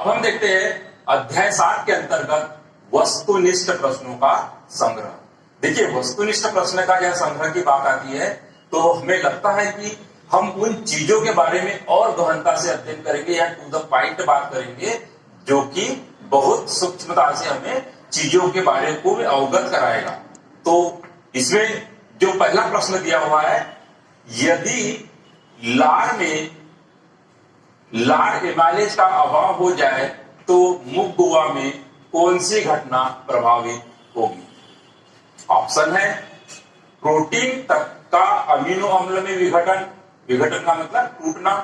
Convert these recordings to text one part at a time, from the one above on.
अब हम देखते हैं अध्याय 7 के अंतर्गत वस्तुनिष्ठ प्रश्नों का संग्रह। देखिए, वस्तुनिष्ठ प्रश्न का जब संग्रह की बात आती है तो हमें लगता है कि हम उन चीजों के बारे में और गहनता से अध्ययन करेंगे या टू द पॉइंट बात करेंगे, जो कि बहुत सूक्ष्मता से हमें चीजों के बारे को अवगत कराएगा। तो इसमें जो पहला प्रश्न दिया हुआ है, यदि लार एमाइलेज का अभाव हो जाए तो मुख गुहा में कौन सी घटना प्रभावित होगी? ऑप्शन है प्रोटीन तत्व का अमीनो अम्ल में विघटन, विघटन का मतलब टूटना।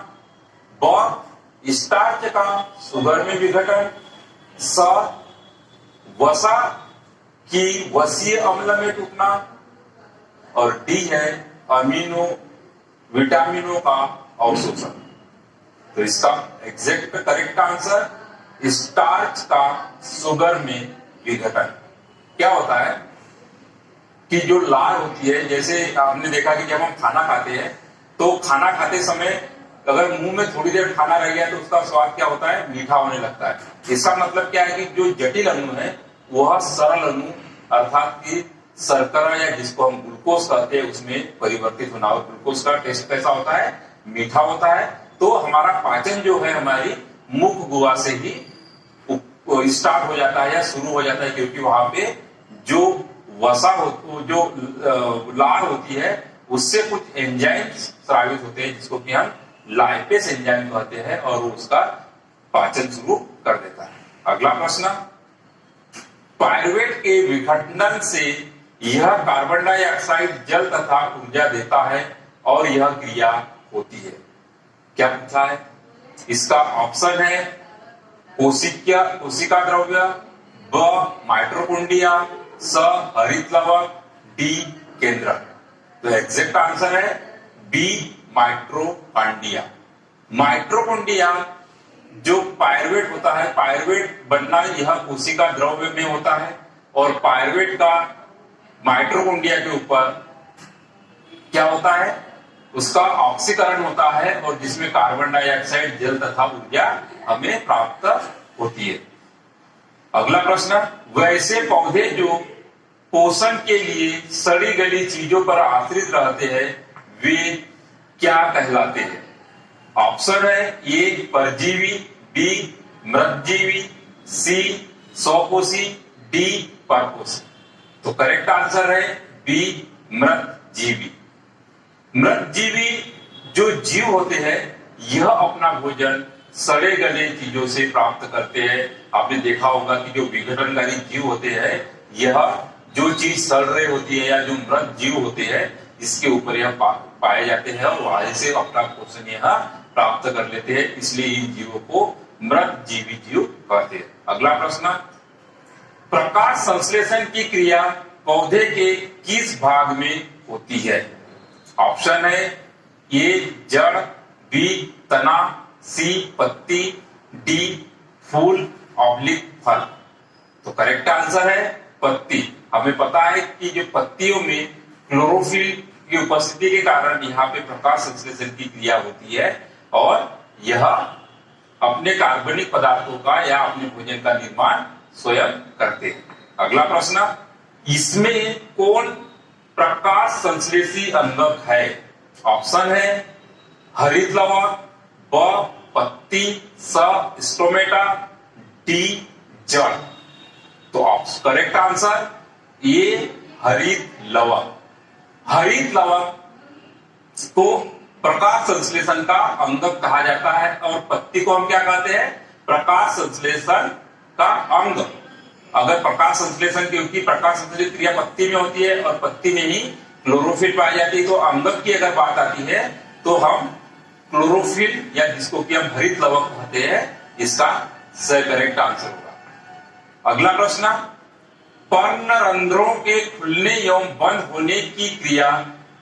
ब स्टार्च का शुगर में विघटन। स वसा की वसीय अम्ल में टूटना। और डी है अमीनो विटामिनों का अवशोषण। तो इसका एग्जैक्ट करेक्ट आंसर स्टार्च का शुगर में विघटन। क्या होता है कि जो लार होती है, जैसे आपने देखा कि जब हम खाना खाते हैं तो खाना खाते समय अगर मुंह में थोड़ी देर खाना रह गया तो उसका स्वाद क्या होता है? मीठा होने लगता है। इसका मतलब क्या है कि जो जटिल अणु है वह सरल अणु अर्थात कि शर्करा या जिसको हम ग्लूकोज कहते हैं उसमें परिवर्तित होना। और ग्लूकोज का टेस्ट कैसा होता है? मीठा होता है। तो हमारा पाचन जो है हमारी मुख गुहा से ही स्टार्ट हो जाता है या शुरू हो जाता है, क्योंकि वहां पे जो वसा जो लार होती है उससे कुछ एंजाइम स्रावित होते हैं जिसको कि हम लाइपेस एंजाइम कहते हैं, और वो उसका पाचन शुरू कर देता है। अगला प्रश्न, पायरुवेट के विघटन से यह कार्बन डाइऑक्साइड जल तथा ऊर्जा देता है और यह क्रिया होती है। क्या पूछा है? इसका ऑप्शन है कोशिका द्रव्य, ब माइटोकॉन्ड्रिया, स हरित लवक, डी केंद्र। तो एग्जैक्ट आंसर है बी माइटोकॉन्ड्रिया। माइटोकॉन्ड्रिया जो पायरुवेट होता है, पायरुवेट बनना यह कोशिका द्रव्य में होता है और पायरुवेट का माइटोकॉन्ड्रिया के ऊपर क्या होता है? उसका ऑक्सीकरण होता है और जिसमें कार्बन डाइऑक्साइड जल तथा ऊर्जा हमें प्राप्त होती है। अगला प्रश्न, वैसे पौधे जो पोषण के लिए सड़ी गली चीजों पर आश्रित रहते हैं वे क्या कहलाते हैं? ऑप्शन है ए परजीवी, बी मृतजीवी, सी स्वपोषी, डी परपोषी। तो करेक्ट आंसर है बी मृतजीवी। मृतजीवी जो जीव होते हैं यह अपना भोजन सड़े गले चीजों से प्राप्त करते हैं। आपने देखा होगा कि जो विघटनकारी जीव होते हैं यह जो चीज सड़ रही होती है या जो मृत जीव होते हैं इसके ऊपर यह पाए जाते हैं और वहां से अपना पोषण यह प्राप्त कर लेते हैं, इसलिए इन जीवों को मृत जीवी जीव कहते हैं। अगला प्रश्न, प्रकाश संश्लेषण की क्रिया पौधे के किस भाग में होती है? ऑप्शन है ए जड़, बी तना, सी पत्ती, डी फूल ऑब्लिक फल। तो करेक्ट आंसर है पत्ती। हमें पता है कि जो पत्तियों में क्लोरोफिल की उपस्थिति के कारण यहाँ पे प्रकाश संश्लेषण की क्रिया होती है और यह अपने कार्बनिक पदार्थों का या अपने भोजन का निर्माण स्वयं करते हैं। अगला प्रश्न, इसमें कौन प्रकाश संश्लेषी अंगक है? ऑप्शन है हरित लवक, ब पत्ती, स स्टोमेटा, डी जड़। तो करेक्ट आंसर ये हरित लवक। हरित लवक को प्रकाश संश्लेषण का अंगक कहा जाता है और पत्ती को हम क्या कहते हैं? प्रकाश संश्लेषण का अंग। अगर प्रकाश संश्लेषण, क्योंकि प्रकाश संश्लेषण क्रिया पत्ती में होती है और पत्ती में ही क्लोरोफिल पाई जाती है, तो अंगक की अगर बात आती है तो हम क्लोरोफिल या जिसको कि हम हरित लवक कहते हैं, इसका सही करेक्ट आंसर होगा। अगला प्रश्न, पर्णरंध्रों के खुलने एवं बंद होने की क्रिया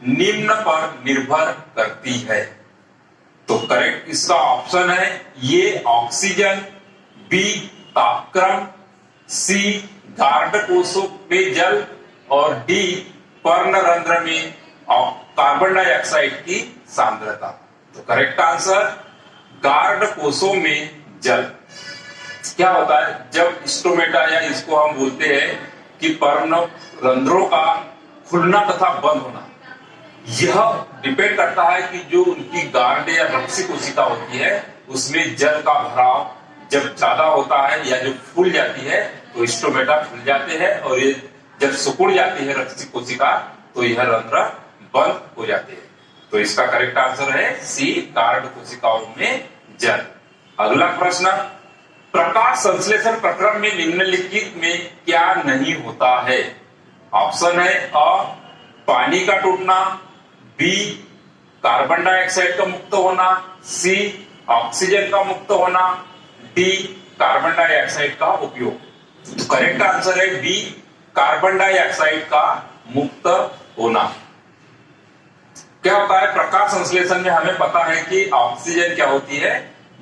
निम्न पर निर्भर करती है। तो करेक्ट इसका ऑप्शन है ये ऑक्सीजन, बी तापक्रम, सी गार्ड कोषों में जल और डी पर्णरंध्र में कार्बन डाइऑक्साइड की सांद्रता। तो करेक्ट आंसर गार्ड कोषों में जल। क्या होता है जब स्टोमेटा या इसको हम बोलते हैं कि पर्म रंध्रों का खुलना तथा बंद होना, यह डिपेंड करता है कि जो उनकी गार्ड या रक्षी कोशिका होती है उसमें जल का भराव जब ज्यादा होता है या जो फूल जाती है तो स्टोमेटा खुल जाते हैं, और ये जब सिकुड़ जाती है रक्षी कोशिका तो यह रंध्र बंद हो जाते हैं। तो इसका करेक्ट आंसर है सी, गार्ड कोशिकाओं में जल। अगला प्रश्न, प्रकाश संश्लेषण प्रक्रम में निम्नलिखित में क्या नहीं होता है? ऑप्शन है अ पानी का टूटना, बी कार्बन डाइऑक्साइड का मुक्त होना, सी ऑक्सीजन का मुक्त होना, डी कार्बन डाइऑक्साइड का उपयोग। तो करेक्ट आंसर है बी, कार्बन डाइऑक्साइड का मुक्त होना। क्या होता है प्रकाश संश्लेषण में? हमें पता है कि ऑक्सीजन क्या होती है,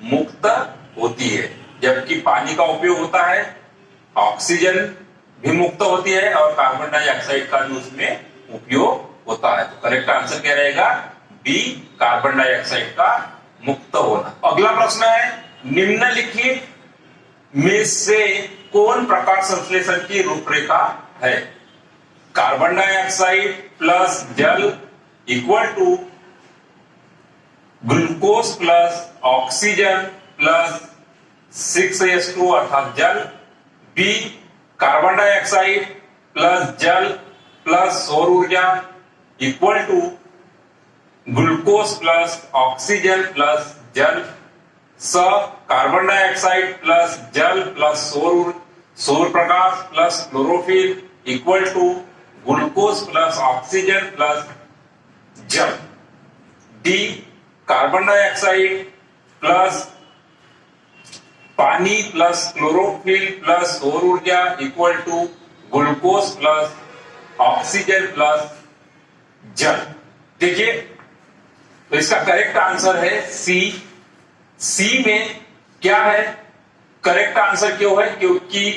मुक्त होती है, जबकि पानी का उपयोग होता है, ऑक्सीजन भी मुक्त होती है और कार्बन डाइऑक्साइड का भी उसमें उपयोग होता है। तो करेक्ट आंसर क्या रहेगा? बी, कार्बन डाइऑक्साइड का मुक्त होना। अगला प्रश्न है, निम्नलिखित में से कौन प्रकाश संश्लेषण की रूपरेखा है? कार्बन डाइऑक्साइड प्लस जल equal to glucose plus oxygen plus 6H2 अर्थात जल, बी कार्बन डाइऑक्साइड प्लस जल प्लस सौर ऊर्जा equal to glucose plus oxygen plus जल, स कार्बन डाइऑक्साइड प्लस जल प्लस सौर प्रकाश plus chlorophyll equal to glucose plus oxygen plus जल, डी कार्बन डाइऑक्साइड प्लस पानी प्लस क्लोरोफिल प्लस सौर ऊर्जा equal to glucose plus oxygen plus जल। देखिए तो इसका करेक्ट आंसर है सी। सी में क्या है? करेक्ट आंसर क्यों है? क्योंकि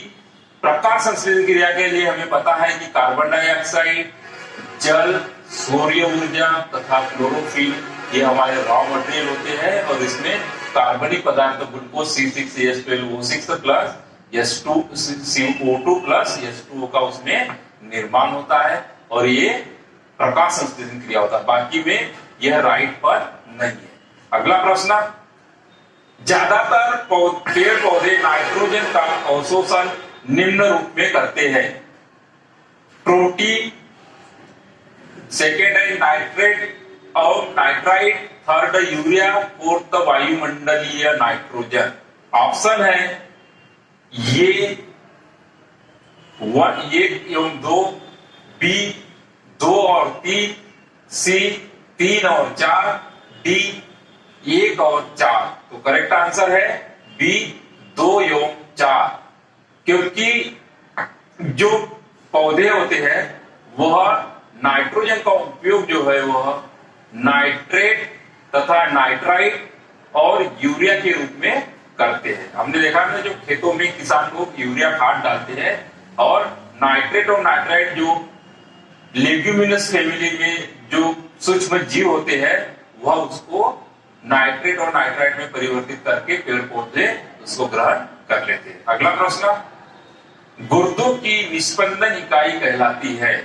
प्रकाश संश्लेषण क्रिया के लिए हमें पता है कि कार्बन डाइऑक्साइड, जल, सौर्य ऊर्जा तथा क्लोरोफिल ये हमारे रॉ मटेरियल होते हैं, और इसमें कार्बनिक पदार्थ glucose C6H12O6 plus CO2 plus H2O का उसमें निर्माण होता है, और ये प्रकाश संश्लेषण क्रिया होता है। बाकी में यह राइट पर नहीं है। अगला प्रश्न, ज्यादातर पेड़ पौधे नाइट्रोजन का अवशोषण निम्न रूप में करते हैं। प्रोटीन, सेकेंड है नाइट्रेट और नाइट्राइट, थर्ड यूरिया, फोर्थ वायुमंडलीय नाइट्रोजन। ऑप्शन है ये 1 एवं 2, बी 2 और 3, सी 3 और 4, डी 1 और 4। तो करेक्ट आंसर है बी 2 एवं 4, क्योंकि जो पौधे होते हैं वह नाइट्रोजन का उपयोग जो है वह नाइट्रेट तथा नाइट्राइट और यूरिया के रूप में करते हैं। हमने देखा है जो खेतों में किसान लोग यूरिया खाद डालते हैं, और नाइट्रेट और नाइट्राइट जो लेग्यूमिनस फैमिली में जो सूक्ष्म जीव होते हैं वह उसको नाइट्रेट और नाइट्राइट में परिवर्तित करके पेड़ पौधे उसको ग्रहण कर लेते हैं। अगला प्रश्न, गुर्दों की निस्पंदन इकाई कहलाती है।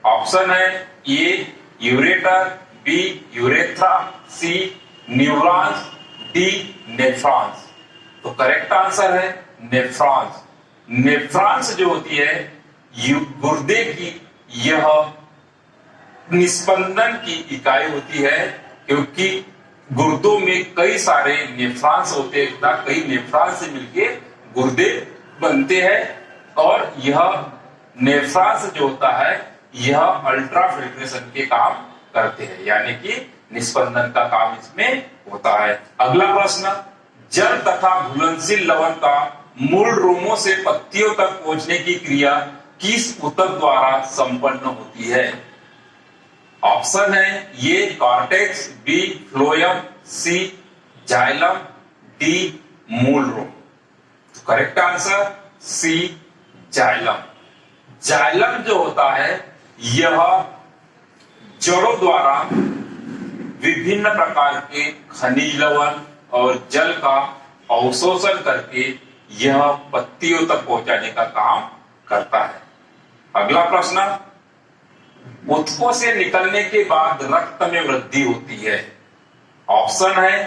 ऑप्शन है ए यूरेटर, बी यूरेथ्रा, सी न्यूरॉन्स, डी नेफ्रॉन्स। तो करेक्ट आंसर है नेफ्रॉन्स। नेफ्रॉन्स जो होती है गुर्दे की यह निस्पंदन की इकाई होती है, क्योंकि गुर्दों में कई सारे नेफ्रॉन्स होते हैं, कई नेफ्रॉन्स से मिलके गुर्दे बनते हैं, और यह नेफ्रॉन्स जो होता है यह अल्ट्रा फिल्ट्रेशन के काम करते हैं, यानी कि निस्पंदन का काम इसमें होता है। अगला प्रश्न, जल तथा घुलनशील लवण का मूल रोमों से पत्तियों तक पहुंचने की क्रिया किस ऊतक द्वारा संपन्न होती है? ऑप्शन है ये cortex, B phloem, C xylem, D मूल रोम। तो correct answer C xylem. Xylem जो होता है यह जड़ों द्वारा विभिन्न प्रकार के खनिज लवण और जल का अवशोषण करके यह पत्तियों तक पहुंचाने का काम करता है। अगला प्रश्न, ऊतकों से निकलने के बाद रक्त में वृद्धि होती है। ऑप्शन है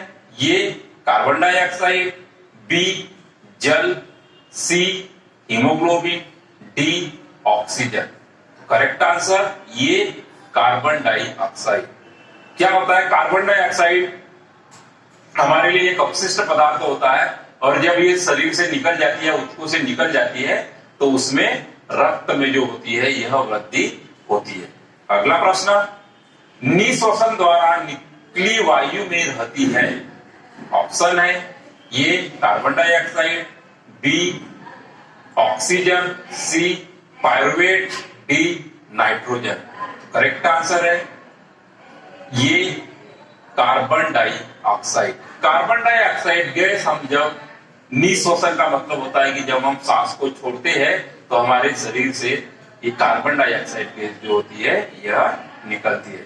ए कार्बन डाइऑक्साइड, बी जल, C haemoglobin, D oxygen. Correct answer ये कार्बन डाइऑक्साइड। क्या होता है कार्बन डाइऑक्साइड? हमारे लिए एक अपशिष्ट पदार्थ होता है और जब ये शरीर से निकल जाती है, ऊतकों से निकल जाती है, तो उसमें रक्त में जो होती है यह वृद्धि होती है। अगला प्रश्न, निःश्वसन द्वारा निकली वायु में रहती है। ऑप्शन है A carbon dioxide, B oxygen, C pyruvate, D nitrogen. Correct answer है ये कार्बन डाइऑक्साइड। कार्बन डाइऑक्साइड गैस हम जब निःश्वसन का मतलब होता है कि जब हम सांस को छोड़ते हैं तो हमारे शरीर से ये कार्बन डाइऑक्साइड गैस जो होती है यह निकलती है।